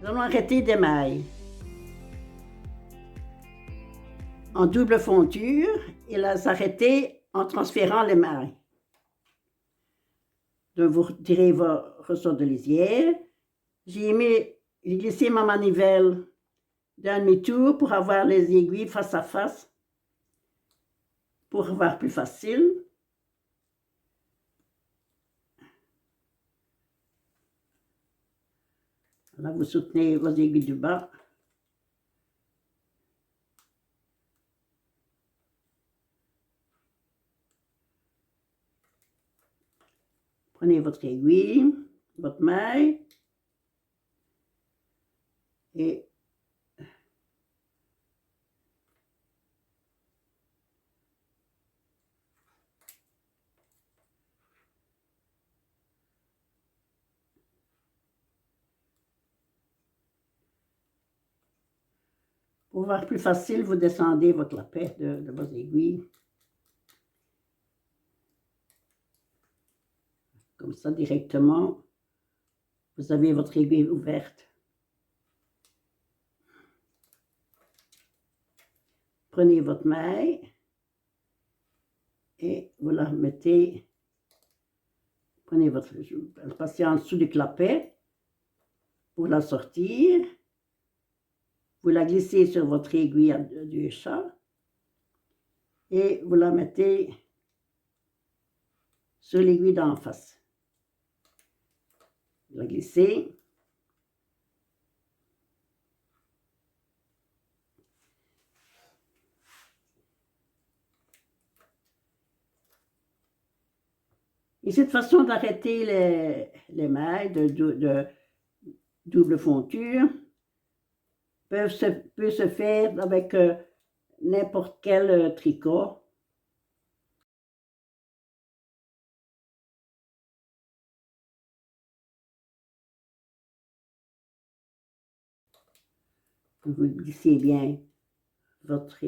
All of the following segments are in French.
Nous allons arrêter des mailles en double fonture et les arrêter en transférant les mailles. Donc, vous retirez vos ressorts de lisière. J'ai glissé ma manivelle d'un demi-tour pour avoir les aiguilles face à face, pour avoir plus facile. Là, vous soutenez vos aiguilles du bas. Prenez votre aiguille, votre maille et pour voir plus facile, vous descendez votre clapet de vos aiguilles. Comme ça, directement, vous avez votre aiguille ouverte. Prenez votre maille et vous la mettez, prenez votre, passez en dessous du clapet pour la sortir. Vous la glissez sur votre aiguille à deux chats et vous la mettez sur l'aiguille d'en face. Vous la glissez. Et cette façon d'arrêter les mailles de double fonture peut se faire avec n'importe quel tricot. Vous glissez bien votre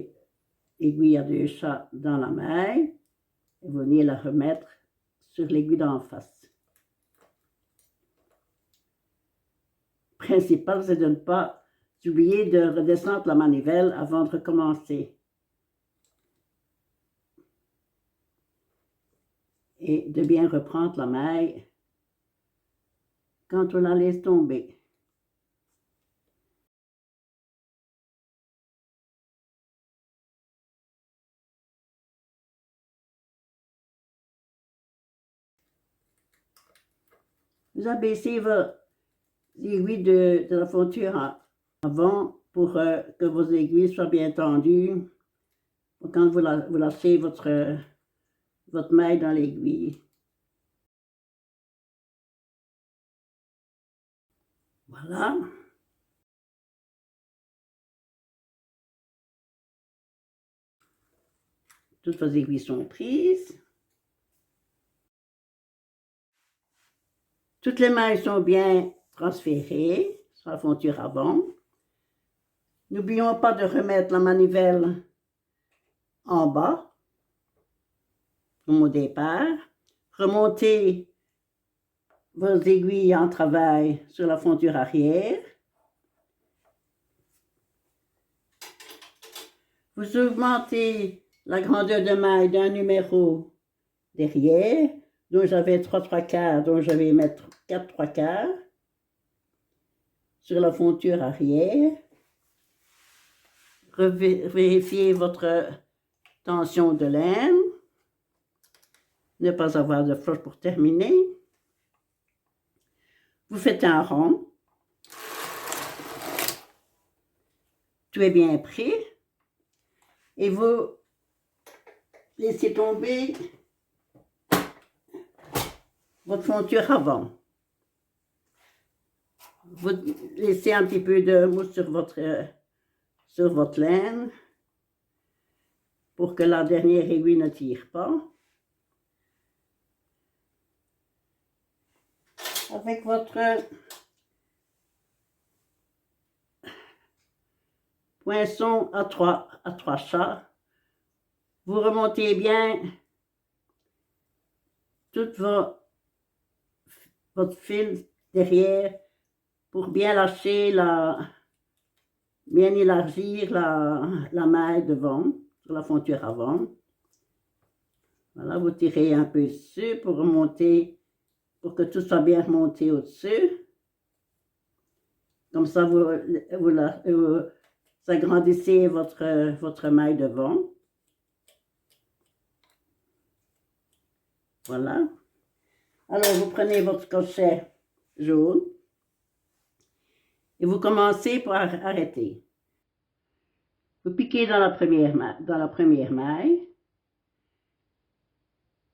aiguille à deux chats dans la maille et vous venez la remettre sur l'aiguille d'en face. Le principal, c'est de ne pas oublier de redescendre la manivelle avant de recommencer. Et de bien reprendre la maille quand on la laisse tomber. Vous abaissez vos aiguilles de la fonture avant pour que vos aiguilles soient bien tendues. Quand vous lâchez votre maille dans l'aiguille. Voilà. Toutes vos aiguilles sont prises. Toutes les mailles sont bien transférées sur la fonture avant. N'oublions pas de remettre la manivelle en bas, comme au départ. Remontez vos aiguilles en travail sur la fonture arrière. Vous augmentez la grandeur de maille d'un numéro derrière, dont j'avais 3/4, dont je vais mettre 4/4 sur la fonture arrière. Vérifiez votre tension de laine. Ne pas avoir de floche pour terminer. Vous faites un rond. Tout est bien pris. Et vous laissez tomber votre fonture avant. Vous laissez un petit peu de mousse sur votre laine pour que la dernière aiguille ne tire pas. Avec votre poinçon à trois chats, vous remontez bien tout votre fil derrière pour bien lâcher bien élargir la maille devant, sur la fonture avant. Voilà, vous tirez un peu dessus pour remonter, pour que tout soit bien remonté au-dessus. Comme ça, vous agrandissez votre maille devant. Voilà. Alors, vous prenez votre crochet jaune et vous commencez par arrêter. Vous piquez dans la première maille.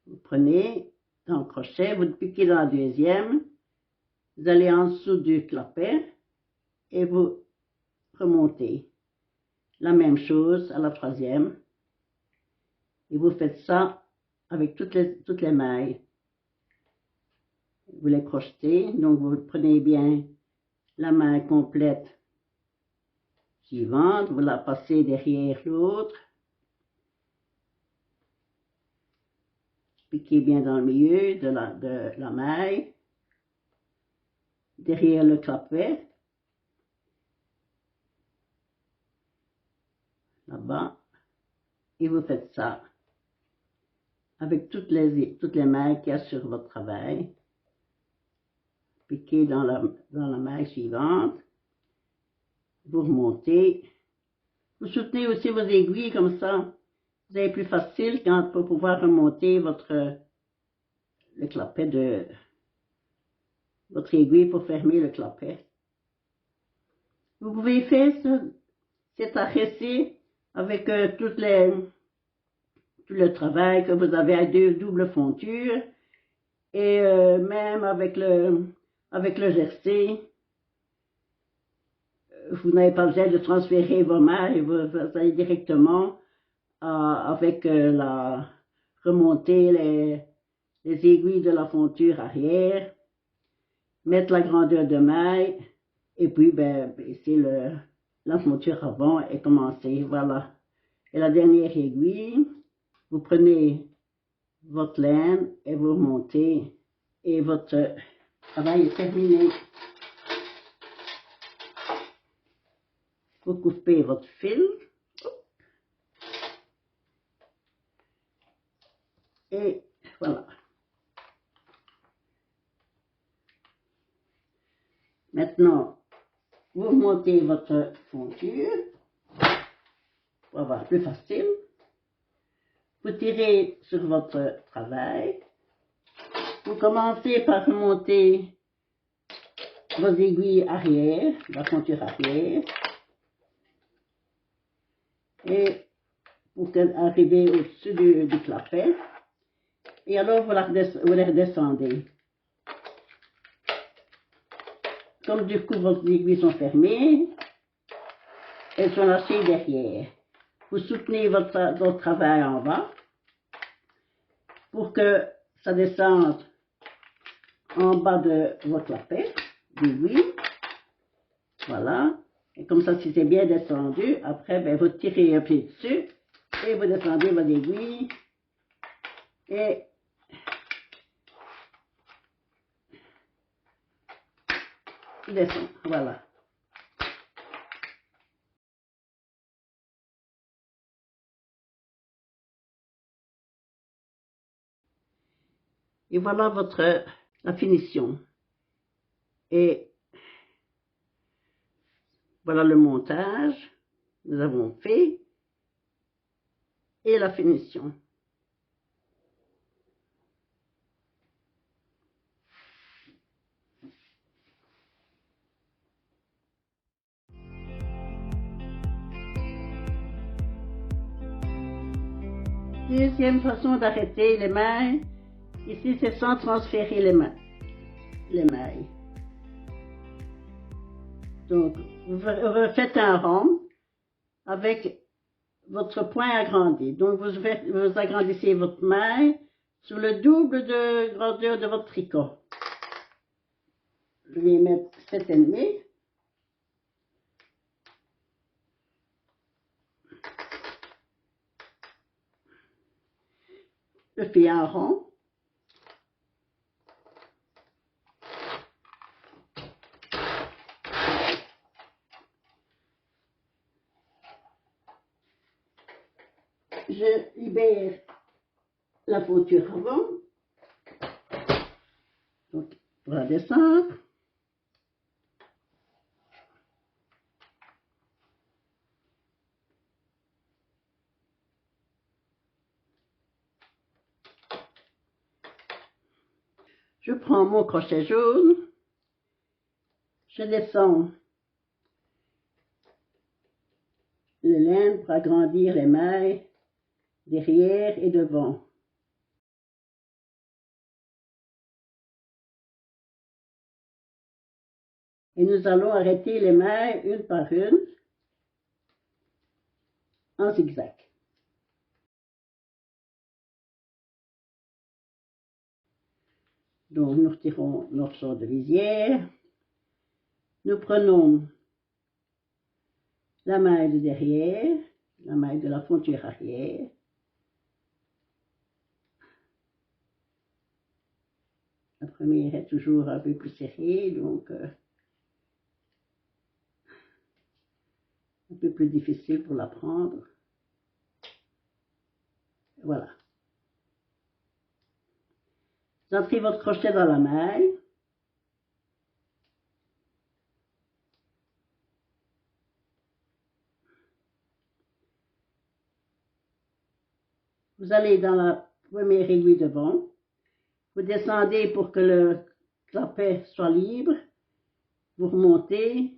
Vous prenez dans le crochet, vous piquez dans la deuxième. Vous allez en dessous du clapet et vous remontez. La même chose à la troisième. Et vous faites ça avec toutes les mailles. Vous les crochetez, donc vous prenez bien la maille complète suivante, vous la passez derrière l'autre, piquez bien dans le milieu de la maille, derrière le clapet, là-bas, et vous faites ça avec toutes les mailles qu'il y a sur votre travail. Piquez dans la maille suivante, vous remontez, vous soutenez aussi vos aiguilles comme ça, vous avez plus facile pour pouvoir remonter le clapet de votre aiguille pour fermer le clapet. Vous pouvez faire cet arrêt-ci avec tout le travail que vous avez à double fonture et même avec le jersey. Vous n'avez pas besoin de transférer vos mailles, vous allez directement avec remonter les aiguilles de la fonture arrière, mettre la grandeur de maille et puis baisser la fonture avant et commencer. Voilà. Et la dernière aiguille, vous prenez votre laine et vous remontez et votre travail est terminé. Vous coupez votre fil et voilà. Maintenant, vous remontez votre fonture pour avoir plus facile. Vous tirez sur votre travail. Vous commencez par remonter vos aiguilles arrière, la fonture arrière. Et pour arriver au-dessus du clapet. Et alors, vous les redescendez. Comme du coup, vos aiguilles sont fermées, elles sont lâchées derrière. Vous soutenez votre travail en bas pour que ça descende en bas de votre clapet d'aiguille. Voilà. Et comme ça, si c'est bien descendu, après, vous tirez un peu dessus et vous descendez votre aiguille et descend. Voilà. Et voilà la finition. Et voilà le montage que nous avons fait et la finition. Deuxième façon d'arrêter les mailles, ici c'est sans transférer les mailles. Donc, vous faites un rond avec votre point agrandi. Donc, vous agrandissez votre maille sur le double de grandeur de votre tricot. Je vais mettre 7,5. Je fais un rond. je libère la fonture avant. Donc, on va descendre. Je prends mon crochet jaune. Je descends le laine pour agrandir les mailles derrière et devant. Et nous allons arrêter les mailles une par une en zigzag. Donc nous retirons notre ressort de lisière. Nous prenons la maille de derrière, la maille de la fonture arrière. La première est toujours un peu plus serrée, donc un peu plus difficile pour la prendre. Voilà. Vous entrez votre crochet dans la maille. Vous allez dans la première aiguille devant. Vous descendez pour que le clapet soit libre. Vous remontez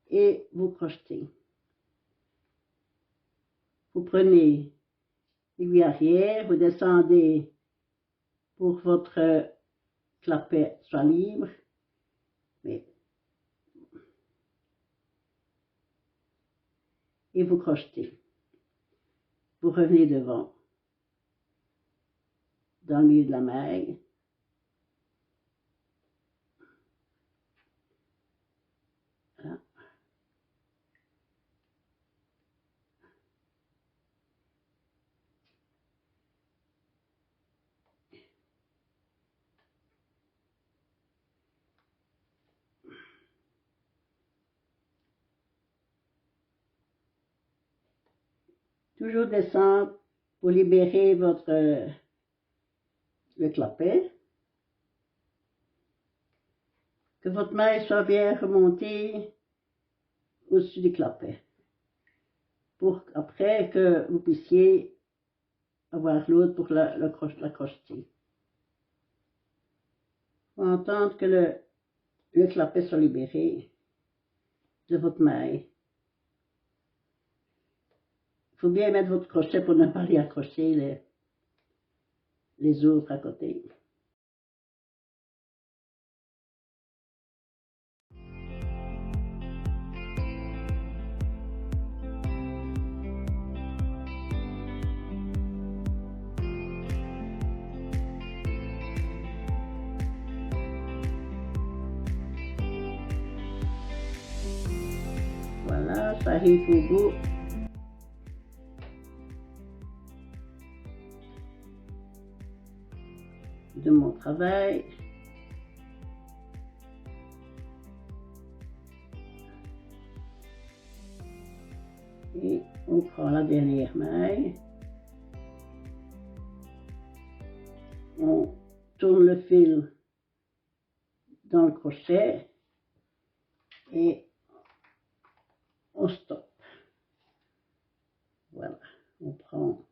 et vous crochetez. Vous prenez l'aiguille arrière, vous descendez pour que votre clapet soit libre. Et vous crochetez. Vous revenez devant, dans le milieu de la maille. Voilà. Toujours descendre pour libérer le clapet. Que votre maille soit bien remontée au-dessus du clapet. Pour après que vous puissiez avoir l'autre pour la crocheter. Il faut entendre que le clapet soit libéré de votre maille. Il faut bien mettre votre crochet pour ne pas y accrocher les autres à côté. Voilà, ça arrive au bout. De mon travail. Et on prend la dernière maille. On tourne le fil dans le crochet et on stoppe. Voilà, on prend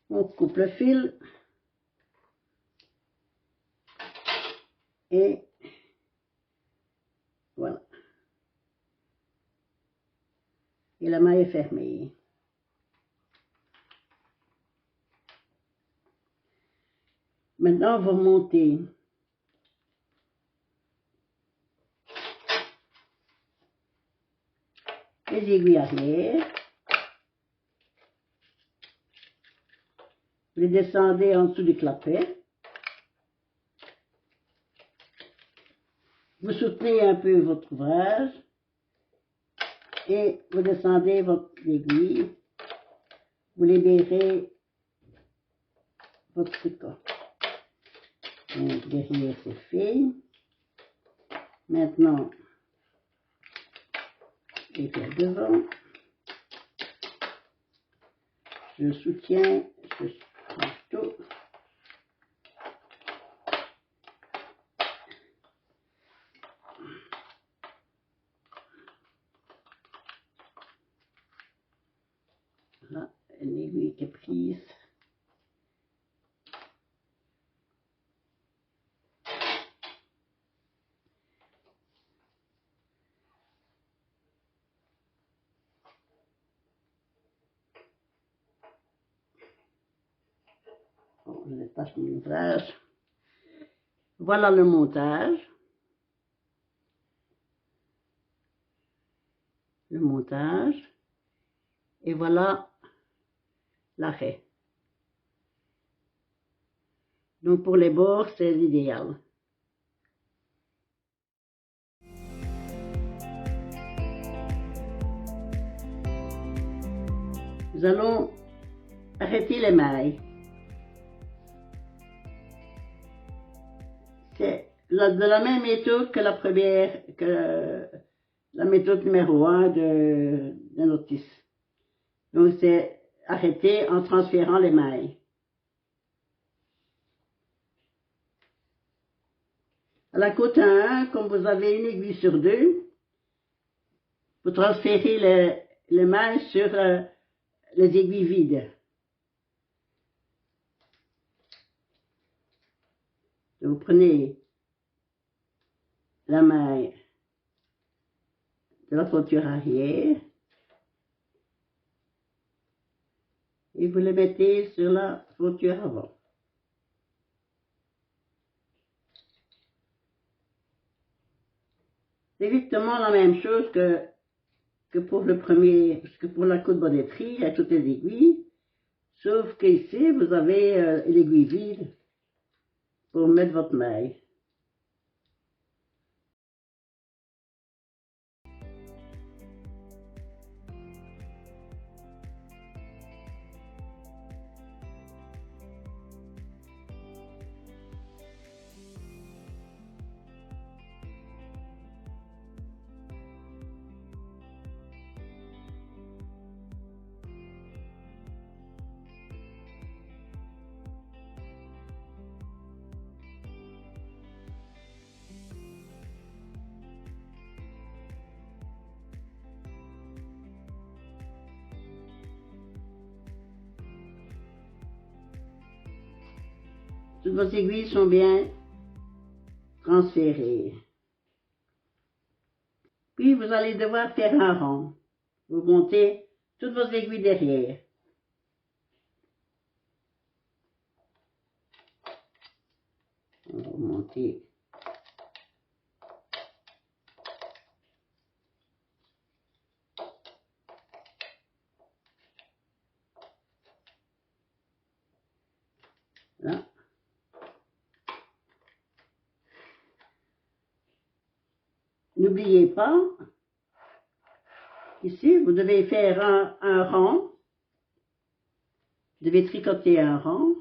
on coupe le fil et voilà. Et la maille est fermée. Maintenant, vous remontez les aiguilles arrière. Vous les descendez en dessous du clapet. Vous soutenez un peu votre ouvrage. et vous descendez votre aiguille, vous libérez votre tricot. Donc, derrière c'est fait. Maintenant, et vers devant, je soutiens, je change tout. Voilà, une aiguille qui est prise. Bon, je détache mon ouvrage. Voilà le montage. Le montage. Et voilà l'arrêt. Donc pour les bords, c'est l'idéal. Nous allons arrêter les mailles. C'est de la même méthode que la première, que la méthode numéro 1 de notice. Donc c'est arrêter en transférant les mailles. À la côte 1, comme vous avez une aiguille sur deux, vous transférez les mailles sur les aiguilles vides. Vous prenez la maille de la ceinture arrière et vous les mettez sur la ceinture avant. C'est exactement la même chose que pour le premier, que pour la côte bonnetterie, à toutes les aiguilles, sauf qu'ici vous avez l'aiguille vide pour mettre votre maille. Toutes vos aiguilles sont bien transférées. Puis vous allez devoir faire un rond. Vous montez toutes vos aiguilles derrière. On va monter. Là. N'oubliez pas, ici, vous devez faire un rond. Vous devez tricoter un rond.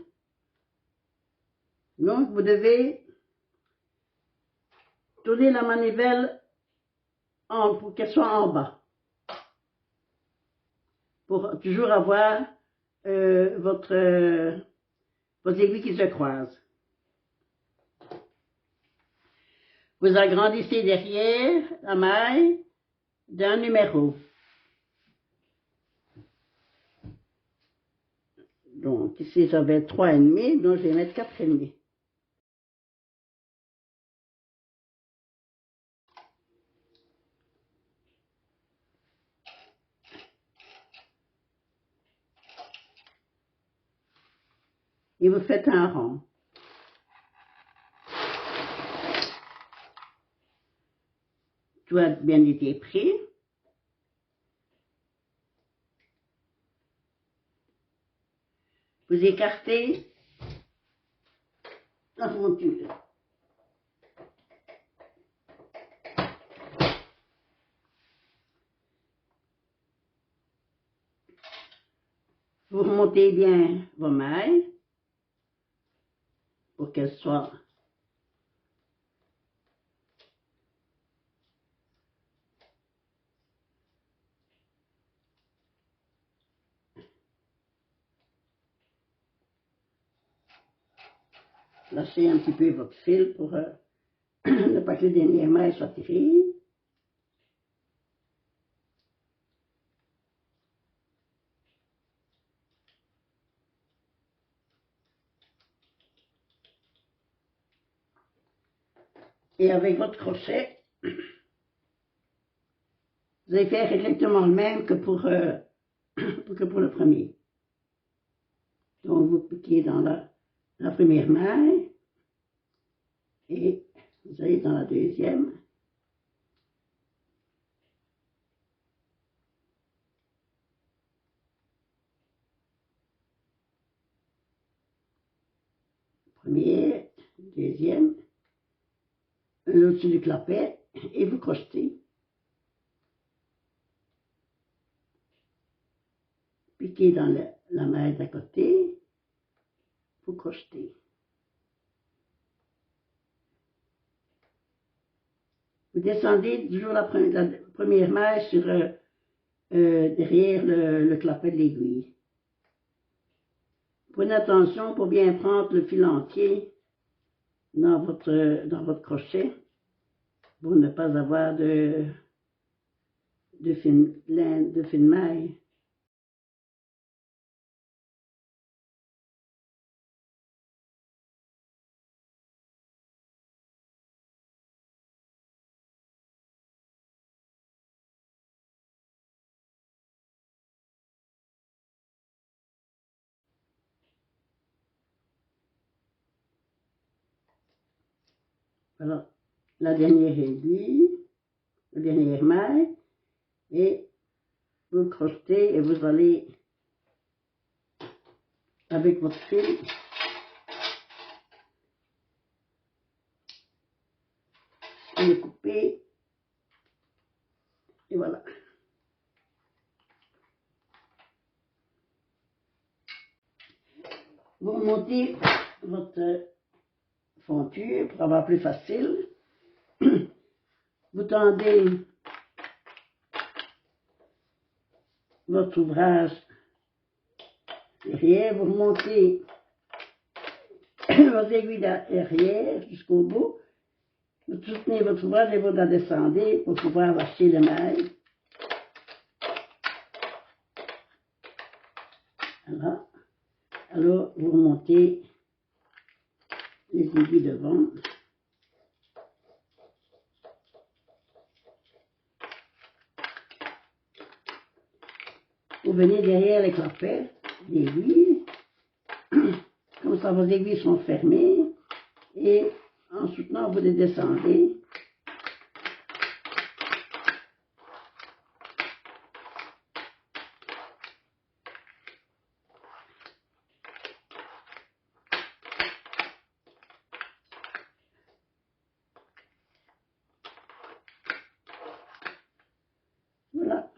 Donc, vous devez tourner la manivelle pour qu'elle soit en bas. Pour toujours avoir vos aiguilles qui se croisent. Vous agrandissez derrière la maille d'un numéro. Donc ici j'avais 3,5, donc je vais mettre 4,5. Et vous faites un rond. Tout a bien été pris. Vous écartez la monture. Vous remontez bien vos mailles pour qu'elles soient lâchez un petit peu votre fil pour ne pas que les dernières mailles soient tirées. Et avec votre crochet, vous allez faire exactement le même que pour le premier. Donc vous piquez dans la première maille et vous allez dans la deuxième. Première, deuxième, au-dessus du clapet et vous crochetez. Piquez dans la maille d'à côté, vous crochetez. Vous descendez toujours la première maille sur derrière le clapet de l'aiguille. Prenez attention pour bien prendre le fil entier dans votre crochet pour ne pas avoir de fine maille. Voilà la dernière aiguille, la dernière maille, et vous crochetez et vous allez avec votre fil le couper et voilà. Vous remontez votre fonture pour avoir plus facile. Vous tendez votre ouvrage derrière, vous remontez vos aiguilles derrière jusqu'au bout. Vous soutenez votre ouvrage et vous la descendez pour pouvoir lâcher les mailles. Voilà. Alors, vous remontez les aiguilles devant. Vous venez derrière les clapets d'aiguilles. Comme ça, vos aiguilles sont fermées. Et en soutenant, vous les descendez. Voilà.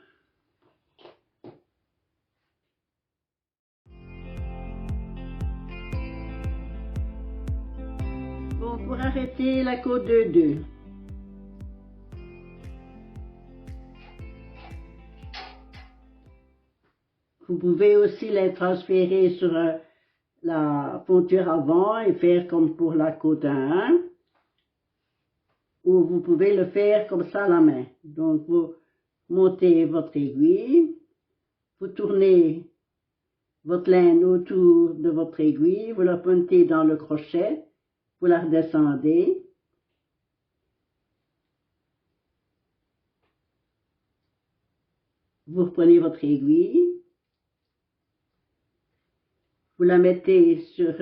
Bon, pour arrêter la côte de 2, vous pouvez aussi les transférer sur la fonture avant et faire comme pour la côte 1, ou vous pouvez le faire comme ça à la main. Donc, vous montez votre aiguille, vous tournez votre laine autour de votre aiguille, vous la pointez dans le crochet, vous la redescendez. Vous reprenez votre aiguille, vous la mettez sur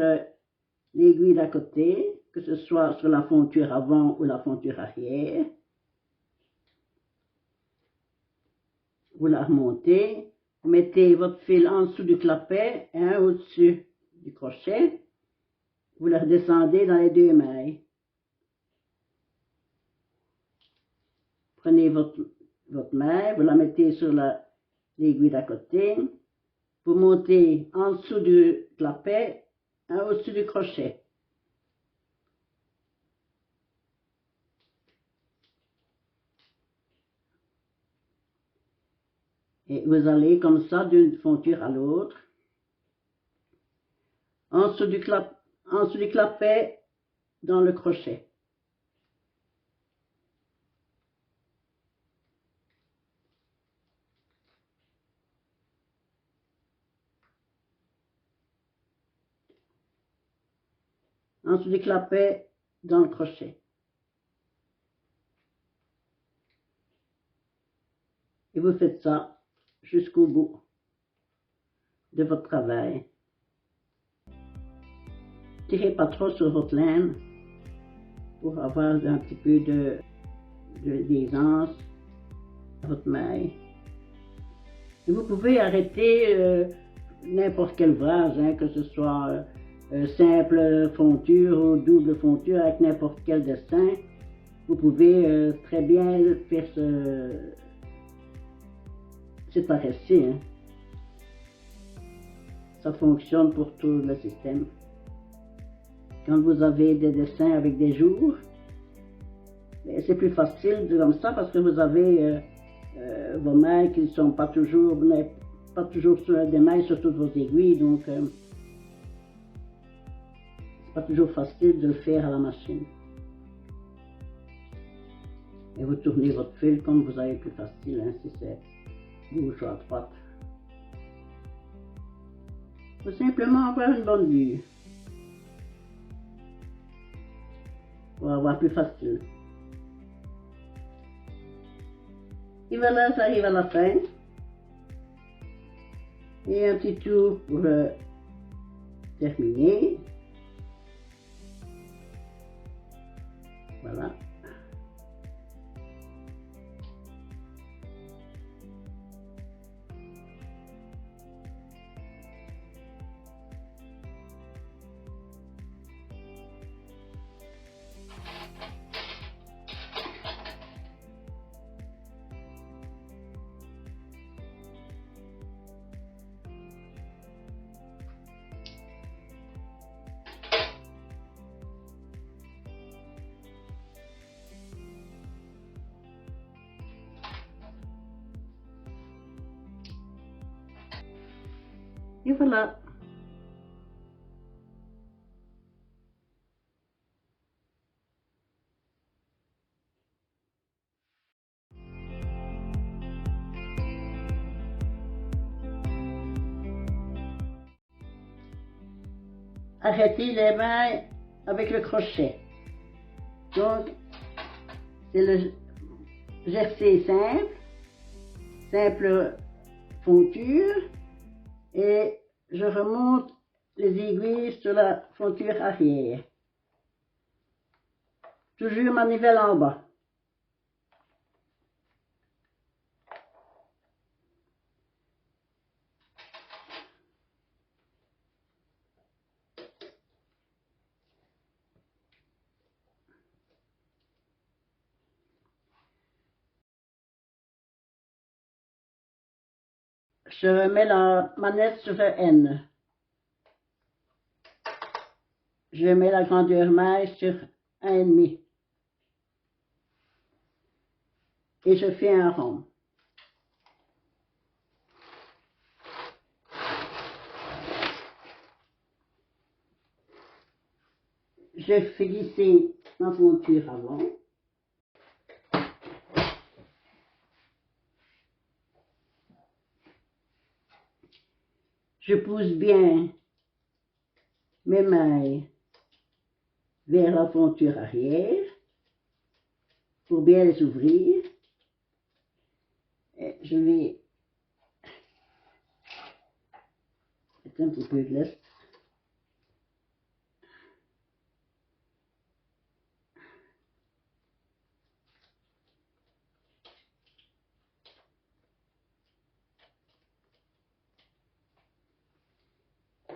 l'aiguille d'à côté, que ce soit sur la fonture avant ou la fonture arrière. Vous la remontez, vous mettez votre fil en dessous du clapet, un au-dessus du crochet, vous la redescendez dans les deux mailles. Prenez votre maille, vous la mettez sur l'aiguille d'à côté, Vous montez en dessous du clapet, au-dessus du crochet. Et vous allez comme ça d'une fonture à l'autre. En dessous du clapet, dans le crochet. En dessous du clapet, dans le crochet. Et vous faites ça jusqu'au bout de votre travail. Tirez pas trop sur votre laine pour avoir un petit peu d'aisance à votre maille. Et vous pouvez arrêter n'importe quel ouvrage, hein, que ce soit simple fonture ou double fonture avec n'importe quel dessin. Vous pouvez très bien faire cet arrêt-ci. Hein. Ça fonctionne pour tout le système. Quand vous avez des dessins avec des jours, c'est plus facile comme ça parce que vous avez vos mailles qui ne sont pas toujours sur des mailles sur toutes vos aiguilles, donc c'est pas toujours facile de le faire à la machine. Et vous tournez votre fil comme vous avez plus facile, hein, si c'est gauche ou à droite. Il faut simplement avoir une bonne vue pour avoir plus facile. Et voilà, ça arrive à la fin. Et un petit tour pour terminer. Voilà. Et voilà. Arrêtez les mains avec le crochet. Donc, c'est le jersey simple fonture, et je remonte les aiguilles sur la fonture arrière. Toujours manivelle en bas. Je remets la manette sur N. Je mets la grandeur maille sur 1,5. Et je fais un rond. Je fais glisser ma fonture avant. Je pousse bien mes mailles vers la fonture arrière pour bien les ouvrir. Et je vais mettre un petit peu de lest.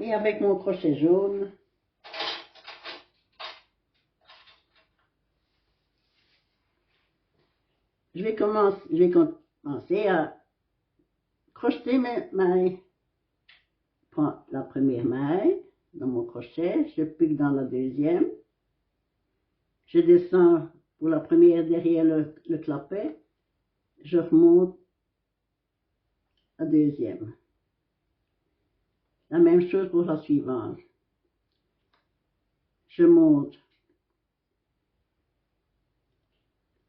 Et avec mon crochet jaune, je vais commencer à crocheter mes mailles prends la première maille dans mon crochet, je pique dans la deuxième, je descends pour la première derrière le clapet, je remonte la deuxième. La même chose pour la suivante. Je monte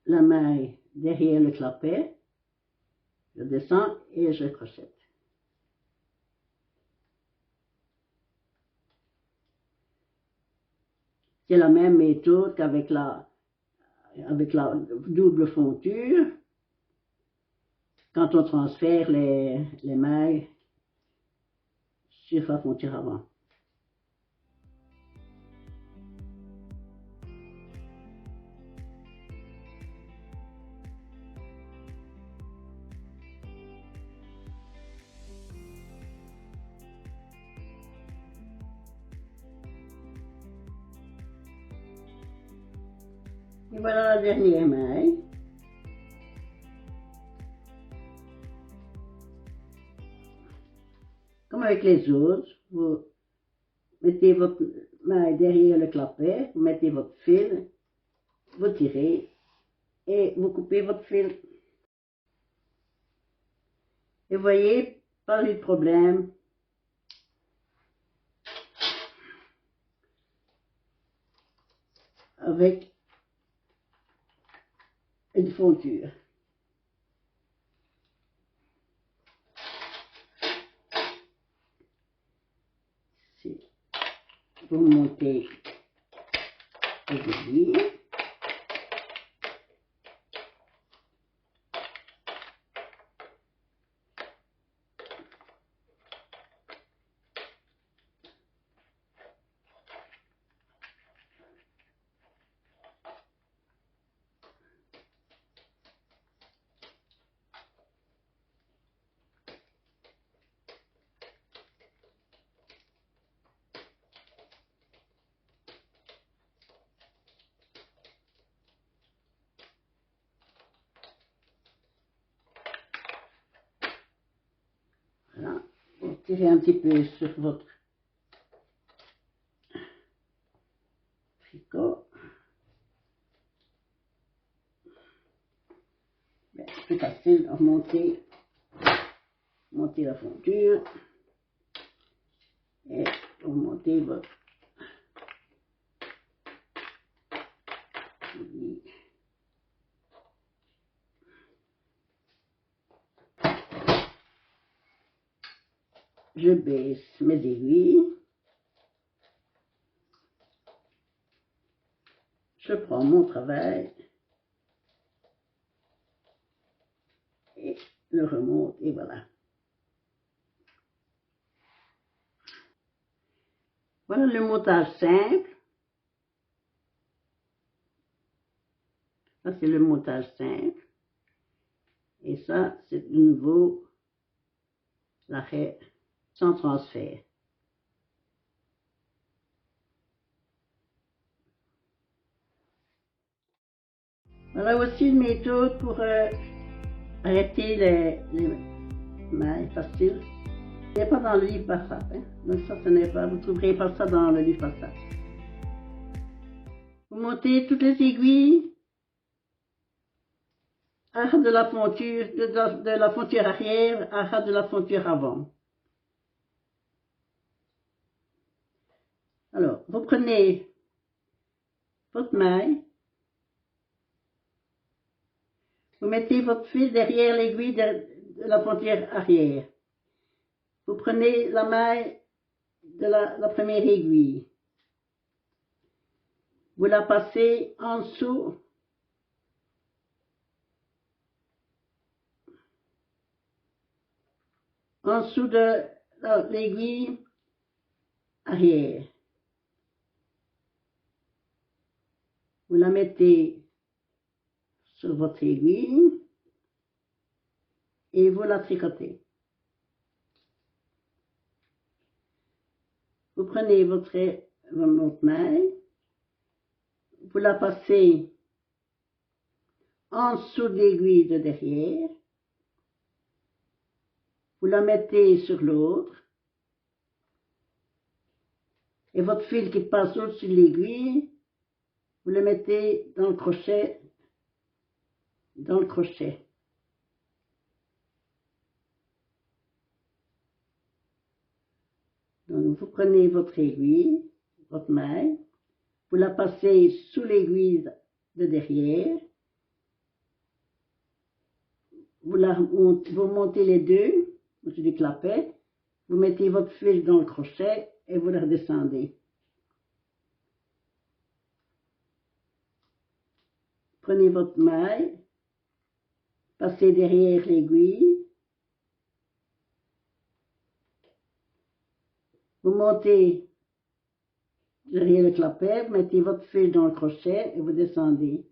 la maille derrière le clapet, je descends et je crochette. C'est la même méthode qu'avec la double fonture, quand on transfère les mailles sur la fonture avant. Et voilà la dernière maille. Comme avec les autres, vous mettez votre maille derrière le clapet, vous mettez votre fil, vous tirez et vous coupez votre fil. Et vous voyez, pas eu de problème. Avec une fonture. Vous montez les aiguilles. Voilà, vous tirez un petit peu sur votre tricot. C'est plus facile de monter la fonture et vous montez votre aiguille. Je baisse mes aiguilles. Je prends mon travail et le remonte et voilà. Voilà le montage simple. Ça c'est le montage simple. Et ça c'est de nouveau l'arrêt sans transfert. Voilà aussi une méthode pour arrêter les mailles faciles. Ce n'est pas dans le livre WhatsApp, hein? Donc ça, ce n'est pas, vous ne trouverez pas ça dans le livre WhatsApp. Vous montez toutes les aiguilles à ras de la fonture, de la fonture arrière à ras de la fonture avant. Alors, vous prenez votre maille, vous mettez votre fil derrière l'aiguille de la fonture arrière. Vous prenez la maille de la première aiguille. Vous la passez en dessous de l'aiguille arrière. Vous la mettez sur votre aiguille et vous la tricotez. Vous prenez votre maille, vous la passez en dessous de l'aiguille de derrière, vous la mettez sur l'autre Et votre fil qui passe au-dessus de l'aiguille, vous le mettez dans le crochet, dans le crochet. Donc vous prenez votre aiguille, votre maille, vous la passez sous l'aiguille de derrière, vous montez les deux, au-dessus du clapet, vous mettez votre fil dans le crochet et vous le redescendez. Prenez votre maille, passez derrière l'aiguille, vous montez derrière le clapet, vous mettez votre fil dans le crochet et vous descendez.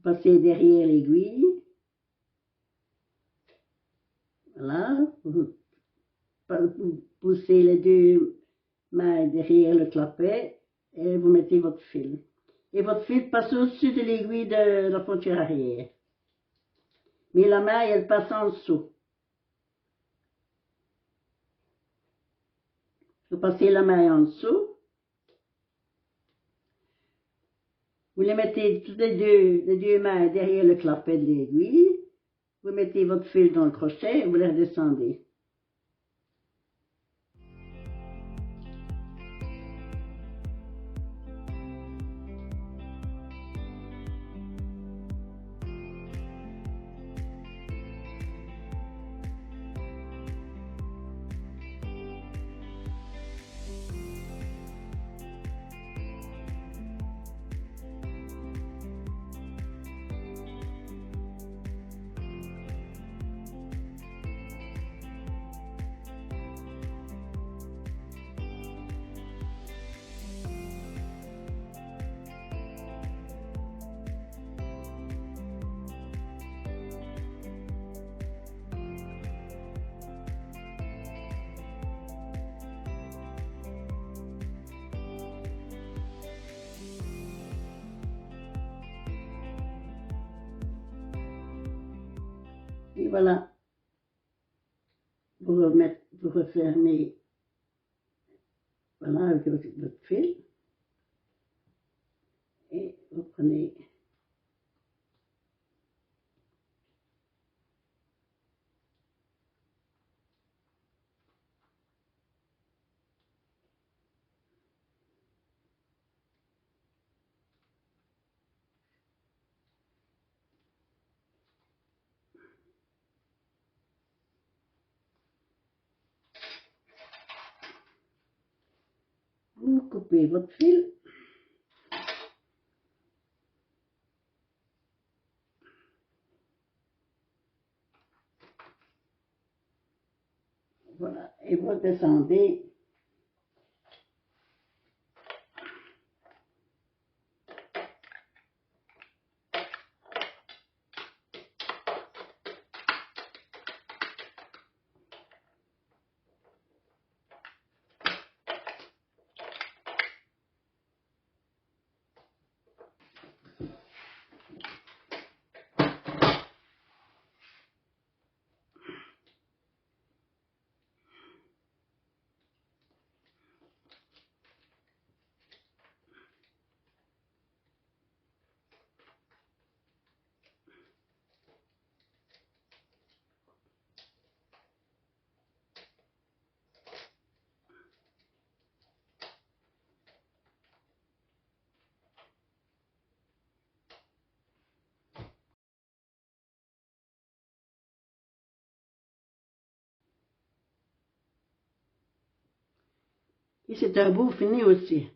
Passez derrière l'aiguille, voilà, vous poussez les deux mailles derrière le clapet et vous mettez votre fil. Et votre fil passe au-dessus de l'aiguille de la fonture arrière. Mais la maille, elle passe en dessous. Vous passez la maille en dessous. Vous les mettez toutes les deux mailles derrière le clapet de l'aiguille. Vous mettez votre fil dans le crochet et vous les redescendez. Et voilà, vous refermez, voilà, avec votre fil, et vous prenez vous coupez votre fil. Voilà, et vous descendez. Et c'est un bout fini aussi.